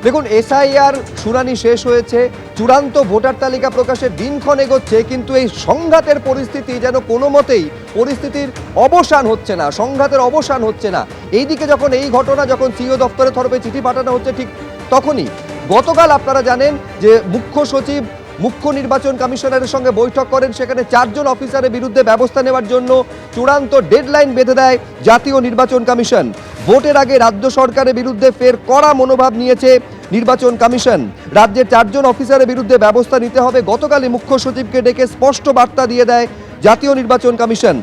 দেখুন, এসআইআর শুনানি শেষ হয়েছে, চূড়ান্ত ভোটার তালিকা প্রকাশের দিনক্ষণ এগোচ্ছে, কিন্তু এই সংঘাতের পরিস্থিতি যেন কোনো মতেই পরিস্থিতির অবসান হচ্ছে না, সংঘাতের অবসান হচ্ছে না। এইদিকে যখন এই ঘটনা, যখন সিইও দপ্তরের তরফে চিঠি পাঠানো হচ্ছে, ঠিক তখনই গতকাল আপনারা জানেন যে মুখ্য সচিব মুখ্য নির্বাচন কমিশনারের সঙ্গে বৈঠক করেন। সেখানে 4 জন অফিসারের বিরুদ্ধে ব্যবস্থা নেওয়ার জন্য চূড়ান্ত ডেডলাইন বেঁধে দেয় জাতীয় নির্বাচন কমিশন। ভোটের আগে রাজ্য সরকারের বিরুদ্ধে ফের কড়া মনোভাব নিয়েছে নির্বাচন কমিশন। রাজ্যের 4 জন অফিসারের বিরুদ্ধে ব্যবস্থা নিতে হবে। গতকালই মুখ্য সচিবকে ডেকে স্পষ্ট বার্তা দিয়ে দেয় জাতীয় নির্বাচন কমিশন।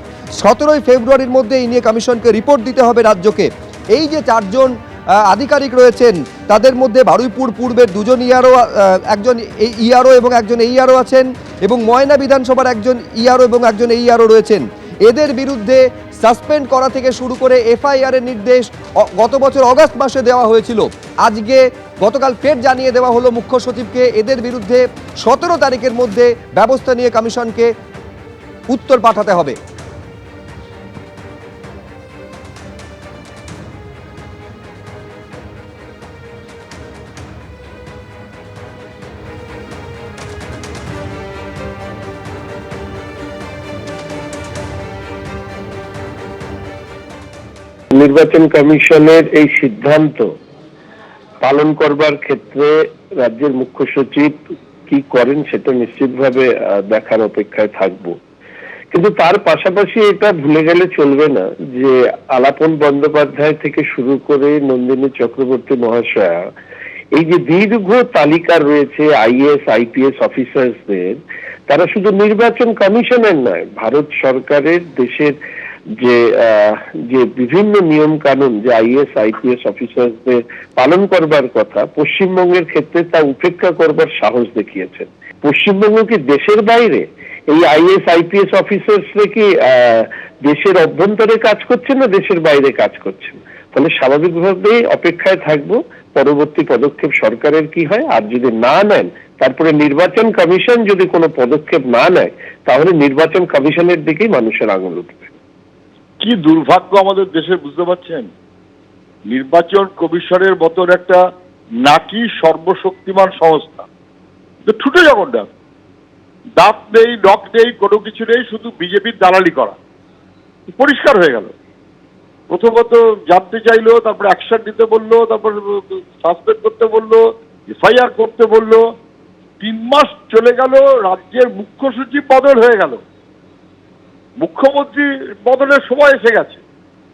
17 ফেব্রুয়ারির মধ্যে এই নিয়ে কমিশনকে রিপোর্ট দিতে হবে রাজ্যকে। এই যে 4 জন আধিকারিক রয়েছেন, তাদের মধ্যে বারুইপুর পূর্বের 2 জন ইআরও, একজন ইআরও এবং একজন এইআরও আছেন, এবং ময়না বিধানসভার একজন ইআরও এবং একজন এইআরও রয়েছেন। এদের বিরুদ্ধে সাসপেন্ড করা থেকে শুরু করে এফআইআর এর নির্দেশ গত বছর অগাস্ট মাসে দেওয়া হয়েছিল। গতকাল ফের জানিয়ে দেওয়া হলো মুখ্য সচিবকে এদের বিরুদ্ধে 17 তারিখের মধ্যে ব্যবস্থা নিয়ে কমিশনকে উত্তর পাঠাতে হবে। নির্বাচন কমিশনের এই সিদ্ধান্ত পালন করবার ক্ষেত্রে রাজ্যের মুখ্য সচিব কি করেন সেটা নিশ্চিতভাবে দেখার অপেক্ষায় থাকবো। কিন্তু তার পাশাপাশি এটা ভুলে গেলে চলবে না যে আলাপন বন্দ্যোপাধ্যায় থেকে শুরু করে নন্দিনী চক্রবর্তী মহাশয়া, এই যে দীর্ঘ তালিকা রয়েছে আইএএস আইপিএস অফিসারদের, তারা শুধু নির্বাচন কমিশনের নয়, ভারত সরকারের দেশের যে বিভিন্ন নিয়ম কানুন যে আইএএস আইপিএস অফিসারদের পালন করবার কথা, পশ্চিমবঙ্গের ক্ষেত্রে তা উপেক্ষা করবার সাহস দেখিয়েছেন। পশ্চিমবঙ্গ কি দেশের বাইরে? এই আইএএস আইপিএস অফিসারসরা কি দেশের অভ্যন্তরে কাজ করছেন না দেশের বাইরে কাজ করছেন? ফলে স্বাভাবিকভাবেই অপেক্ষায় থাকবো পরবর্তী পদক্ষেপ সরকারের কি হয়। আর যদি না নেন, তারপরে নির্বাচন কমিশন যদি কোনো পদক্ষেপ না নেয়, তাহলে নির্বাচন কমিশনের দিকেই মানুষের আঙুল উঠবে। কি দুর্ভাগ্য আমাদের দেশে, বুঝতে পারছেন? নির্বাচন কমিশনের মতন একটা নাকি সর্বশক্তিমান সংস্থা, ছুটে যখন দাঁত নেই, নখ নেই, কোনো কিছু নেই, শুধু বিজেপির দালালি করা, পরিষ্কার হয়ে গেল। প্রথমত জানতে চাইলো, তারপরে অ্যাকশন নিতে বললো, তারপর সাসপেন্ড করতে বললো, এফআইআর করতে বললো। 3 মাস চলে গেল, রাজ্যের মুখ্য সচিব বদল হয়ে গেল, মুখ্যমন্ত্রী বদলের সময় এসে গেছে।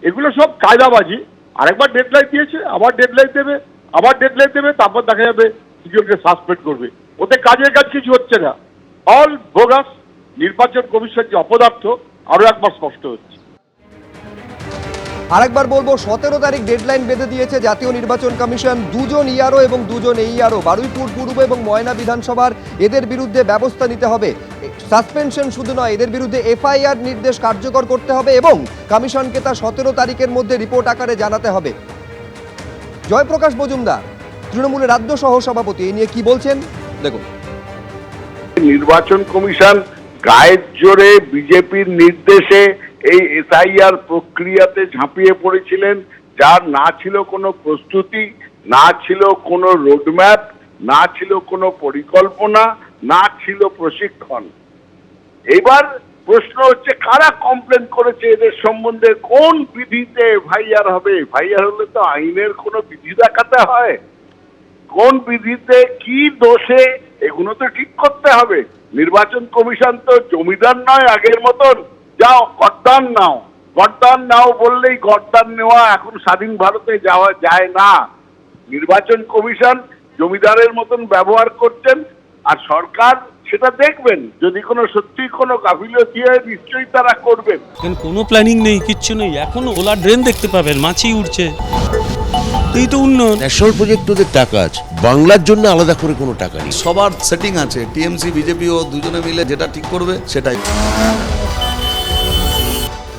এগুলো সব কায়দাবাজি। আরেকবার ডেডলাইন দিয়েছে, আবার ডেডলাইন দেবে, আবার ডেডলাইন দেবে, তারপর দেখা যাবে দুজনকে সাসপেন্ড করবে। ওতে কাজের কাজ কিছু হচ্ছে না, অল বোগাস। নির্বাচন কমিশন যে অপদার্থ আরো একবার স্পষ্ট হচ্ছে। আরেকবার বলবো, 17 তারিখ ডেডলাইন বেঁধে দিয়েছে জাতীয় নির্বাচন কমিশন। 2 জন ইআরও এবং 2 জন এইআরও, বারুইপুর পূর্ব এবং ময়না বিধানসভার, এদের বিরুদ্ধে ব্যবস্থা নিতে হবে। সাসপেনশন শুধু নয়, এদের বিরুদ্ধে এফআইআর নির্দেশ কার্যকর করতে হবে এবং কমিশনকে তা 17 তারিখের মধ্যে রিপোর্ট আকারে জানাতে হবে। জয়প্রকাশ মজুমদার, তৃণমূলের রাজ্য সহ সভাপতি, এই নিয়ে কি বলছেন দেখুন। নির্বাচন কমিশন গায়ের জোরে বিজেপির নির্দেশে এই এসআইআর প্রক্রিয়াতে ঝাঁপিয়ে পড়েছিলেন, যার না ছিল কোনো প্রস্তুতি, না ছিল কোনো রোডম্যাপ, না ছিল কোনো পরিকল্পনা, না ছিল প্রশিক্ষণ। এবার প্রশ্ন হচ্ছে, কারা কমপ্লেন করেছে এদের সম্বন্ধে? কোন বিধিতে এফআইআর হবে? এফআইআর হলে তো আইনের কোনো বিধি দেখাতে হয়, কোন বিধিতে কি দোষে, এগুলো তো ঠিক করতে হবে। নির্বাচন কমিশন তো জমিদার নয় আগের মতন, যাও গদ্দান নাও, গদ্দান নাও বললেই গদ্দান নেওয়া এখন স্বাধীন ভারতে যাওয়া যায় না। নির্বাচন কমিশন জমিদারের মতন ব্যবহার করছেন, আর সরকার সেটা দেখবেন। যদি কোনো সত্যি কোনো গাফিলতি হয়, নিশ্চয়ই তারা করবেন। কোনো প্ল্যানিং নেই, কিচ্ছু নেই। এখন ওলা ড্রেন দেখতে পাবেন, মাছি উঠছে। এই তো উন্নয়ন। ন্যাশনাল প্রজেক্ট ওদের টাকা আছে, বাংলার জন্য আলাদা করে কোনো টাকা নেই। সবার সেটিং আছে, টিএমসি বিজেপি ও দুজনে মিলে যেটা ঠিক করবে সেটাই।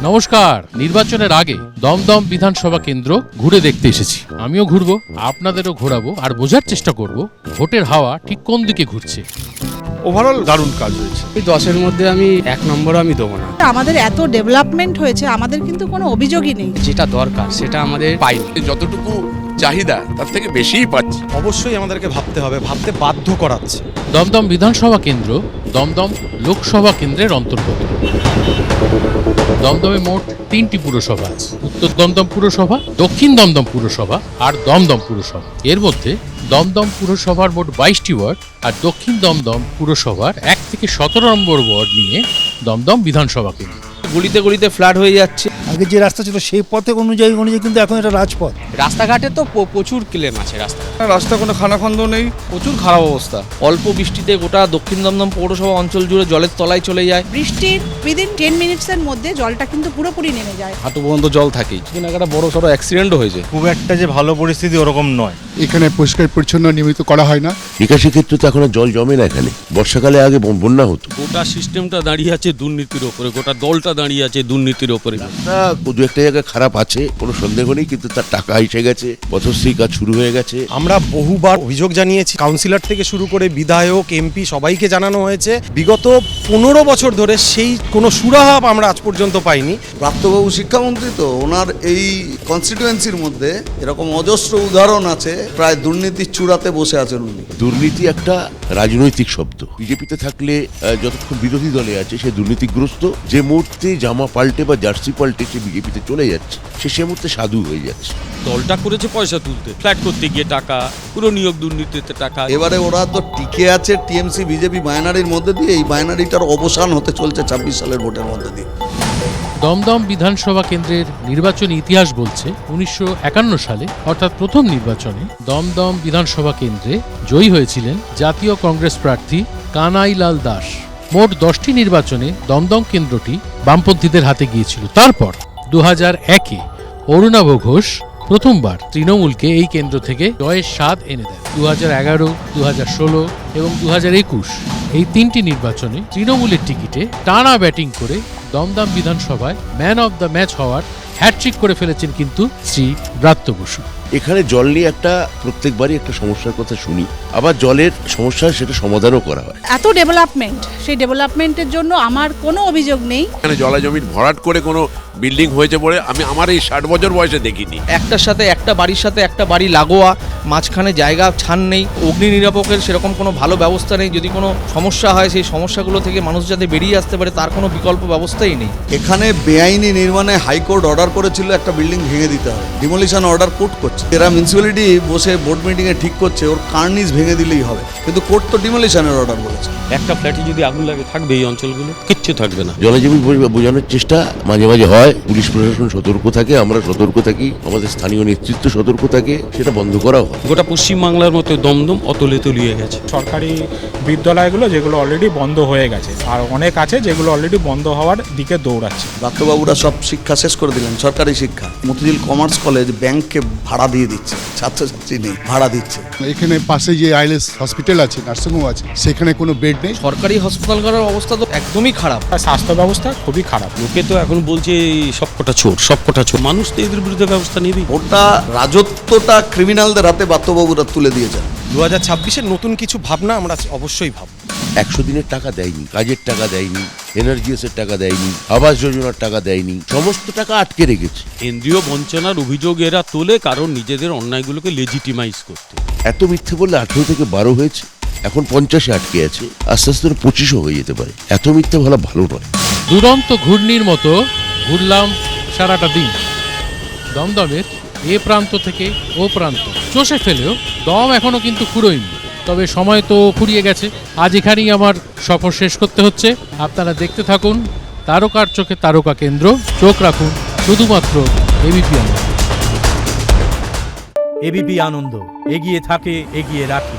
নমস্কার। নির্বাচনের আগে দমদম বিধানসভা কেন্দ্র ঘুরে দেখতে এসেছি। আমিও ঘুরবো, আপনাদেরও ঘোরাবো, আর বোঝার চেষ্টা করব ভোটের হাওয়া ঠিক কোন দিকে ঘুরছে। ওভারঅল দারুণ কাজ হয়েছে। এই 10-এর মধ্যে আমি 1 নম্বর আমি দেবো না। আমাদের এত ডেভেলপমেন্ট হয়েছে, আমাদের কিন্তু কোনো অভিযোগই নেই। যেটা দরকার সেটা আমাদের পাইনি। যতটুকু চাহিদা তার থেকে বেশিই পাচ্ছি। অবশ্যই আমাদেরকে ভাবতে হবে, ভাবতে বাধ্য করাচ্ছে। দমদম বিধানসভা কেন্দ্র দমদম লোকসভা কেন্দ্রের অন্তর্গত। দমদমে মোট 3টি পুরসভা আছে: উত্তর দমদম পুরসভা, দক্ষিণ দমদম পুরসভা আর দমদম পুরসভা। এর মধ্যে দমদম পুরসভার মোট 22টি ওয়ার্ড আর দক্ষিণ দমদম পুরসভার 1 থেকে 17 নম্বর ওয়ার্ড নিয়ে দমদম বিধানসভা কেন্দ্র। গলিতে গলিতে ফ্ল্যাট হয়ে যাচ্ছে। আগে যে রাস্তা ছিল সেই পথে অনুযায়ী কিন্তু এখন এটা রাজপথ। রাস্তাঘাটে তো প্রচুর ক্লেম আছে। রাস্তা কোনো খানাখন্দ নেই, প্রচুর খারাপ অবস্থা। অল্প বৃষ্টিতে গোটা দক্ষিণ দমদম পৌরসভা অঞ্চল জুড়ে জলের তলায় চলে যায়। বৃষ্টির উইদিন 10 মিনিটসের মধ্যে জলটা কিন্তু পুরোপুরি নেমে যায়। হাঁটু পর্যন্ত জল থাকেই। একটা বড় সড়ো অ্যাক্সিডেন্টও হয়েছে। খুব একটা যে ভালো পরিস্থিতি ওরকম নয়। এখানে পরিষ্কার পরিচ্ছন্ন নিয়মিত করা হয় না। নিকাশি ক্ষেত্রে তো এখন আর জল জমে না এখানে। বর্ষাকালে আগে বন্যা হতো। গোটা সিস্টেমটা দাঁড়িয়ে আছে দুর্নীতির ওপরে, গোটা দলটা দাঁড়িয়ে আছে দুর্নীতির ওপরে। রাস্তা দু একটা জায়গায় খারাপ আছে, কোনো সন্দেহ নেই, কিন্তু তার টাকা এসে গেছে, পথশ্রী কাজ শুরু হয়ে গেছে। আমরা বহুবার অভিযোগ জানিয়েছি, কাউন্সিলর থেকে শুরু করে বিধায়ক, এমপি সবাইকে জানানো হয়েছে। বিগত 15 বছর ধরে সেই কোনো সুরাহা আমরা আজ পর্যন্ত পাইনি। প্রাপ্তবাবু শিক্ষামন্ত্রী তো, ওনার এই কনস্টিটুয়েন্সির মধ্যে এরকম অজস্র উদাহরণ আছে, প্রায় দুর্নীতির চূড়াতে বসে আছেন উনি। দুর্নীতি একটা রাজনৈতিক শব্দ। বিজেপিতে থাকলে যতক্ষণ বিরোধী দলে আছে সে দুর্নীতিগ্রস্ত। যে মুহূর্তে জামা পাল্টে বা জার্সি পাল্টে সে বিজেপিতে চলে যাচ্ছে, সে মুহূর্তে সাধু হয়ে যাচ্ছে। দলটা করেছে পয়সা তুলতে, ফ্ল্যাট করতে গিয়ে টাকা, পুরো নিয়োগ দুর্নীতিতে টাকা। এবারে ওরা তো টিকে আছে টিএমসি বিজেপি বাইনারির মধ্যে দিয়ে। এই বাইনারিটার অবসান হতে চলছে 26 সালের ভোটের মধ্যে দিয়ে। দমদম বিধানসভা কেন্দ্রের নির্বাচনী ইতিহাস বলছে 1951 সালে অর্থাৎ প্রথম নির্বাচনে দমদম বিধানসভা কেন্দ্রে জয়ী হয়েছিলেন জাতীয় কংগ্রেস প্রার্থী কানাইলাল দাস। মোট 10টি নির্বাচনে দমদম কেন্দ্রটি বামপন্থীদের হাতে গিয়েছিল। তারপর 2001-এ অরুণাভ ঘোষ প্রথমবার তৃণমূলকে এই কেন্দ্র থেকে জয়ের স্বাদ এনে দেয়। 2011, 2016 এবং 2021 এই 3টি নির্বাচনে তৃণমূলের টিকিটে টানা ব্যাটিং করে দমদম বিধানসভায় ম্যান অব দ্য ম্যাচ হওয়ার হ্যাটট্রিক করে ফেলেছেন কিন্তু শ্রী ব্রাত্য বসু। এখানে জল নিয়ে প্রত্যেকবারই একটা সমস্যার কথা শুনি, আবার জলের সমস্যা সেটা সমাধানও করা হয়। এত ডেভেলপমেন্ট, সেই ডেভেলপমেন্টের জন্য আমার কোনো অভিযোগ নেই। এখানে জলা জমির ভরাট করে কোনো বিল্ডিং হয়েছে বলে আমি আমার এই 60 বছর বয়সে দেখিনি। একটার সাথে একটা বাড়ির সাথে একটা বাড়ি লাগোয়া, মাঝখানে জায়গা ছান নেই, অগ্নি নিরাপকের সেরকম কোনো ভালো ব্যবস্থা নেই। যদি কোনো সমস্যা হয় সেই সমস্যাগুলো থেকে মানুষ যাতে বেরিয়ে আসতে পারে তার কোনো বিকল্প ব্যবস্থাই নেই। এখানে বেআইনি নির্মাণে হাইকোর্ট অর্ডার করেছিল একটা বিল্ডিং ভেঙে দিতে হবে, ডিমোলিশন অর্ডার কোর্ট করছে। এরা মিউনিসিপ্যালিটি বসে বোর্ড মিটিংয়ে ঠিক করছে ওর কার্নিস ভেঙে দিলেই হবে, কিন্তু কোর্ট তো ডিমোলিশনের অর্ডার বলেছে। একটা ফ্ল্যাটে যদি আগুন লাগে থাকবে এই অঞ্চলগুলো, কিচ্ছু থাকবে না। জলজমি বোঝানোর চেষ্টা মাঝে মাঝে হয়, পুলিশ প্রশাসন সতর্ক থাকে, আমরা সতর্ক থাকি, আমাদের স্থানীয় নেতৃত্ব সতর্ক থাকে, সেটা বন্ধ করাও হয়। গোটা পশ্চিমবাংলার মতো দমদম অতলে তলিয়ে গেছে। সরকারি বিদ্যালয়গুলো যেগুলো অলরেডি বন্ধ হয়ে গেছে, আর অনেক আছে যেগুলো অলরেডি বন্ধ হওয়ার দিকে দৌড়াচ্ছে। ডাক্তারবাবুরা সব শিক্ষা শেষ করে দিলেন, সরকারি শিক্ষা। মতিঝিল কমার্স কলেজ ব্যাংককে ভাড়া দিয়ে দিচ্ছে, ছাত্রছাত্রী নেই, ভাড়া দিচ্ছে। এখানে পাশে যে আইএলএস হসপিটাল আছে, নার্সিংহোম আছে, সেখানে কোনো বেড নেই। সরকারি হাসপাতালগুলোর অবস্থা তো একদমই খারাপ। স্বাস্থ্য ব্যবস্থা খুবই খারাপ। লোকে তো এখন বলছে সবকটা চোর। মানুষ তো এদের বিরুদ্ধে ব্যবস্থা নেবেই। ওটা রাজত্বটা ক্রিমিনালদের হাতে বাত্যবাবুরা তুলে দিয়েছেন। 2026-এর নতুন কিছু ভাবনা আমরা অবশ্যই ভাবব। 100 দিনের টাকা দেয়নি, কাজের টাকা দেয়নি, এনার্জিএসের টাকা দেয়নি, আবাস যোজনার টাকা দেয়নি, সমস্ত টাকা আটকে রেখেছে। কেন্দ্রীয় বঞ্চনার অভিযোগ এরা তোলে কারণ নিজেদের অন্যায়গুলোকে লেজিটিমাইজ করতে। এত মিথ্যে বললে 18 থেকে 12 হয়েছে, এখন 50-এ আটকে আছে, আস্তে আস্তে 25-ও হয়ে যেতে পারে। এত মিথ্যে বলা ভালো নয়। দুরন্ত ঘূর্ণির মতো ঘুরলাম সারাটা দিন দমদমের এ প্রান্ত থেকে ও প্রান্ত, চষে ফেলেও দম এখনো কিন্তু ফুরোয়নি। তবে সময় তো ফুরিয়ে গেছে। আজ এখানেই আমার সফর শেষ করতে হচ্ছে। আপনারা দেখতে থাকুন তারকার চোখে তারকা কেন্দ্র। চোখ রাখুন শুধুমাত্র এবিপি আনন্দ। এবিপি আনন্দ, এগিয়ে থাকে, এগিয়ে রাখে।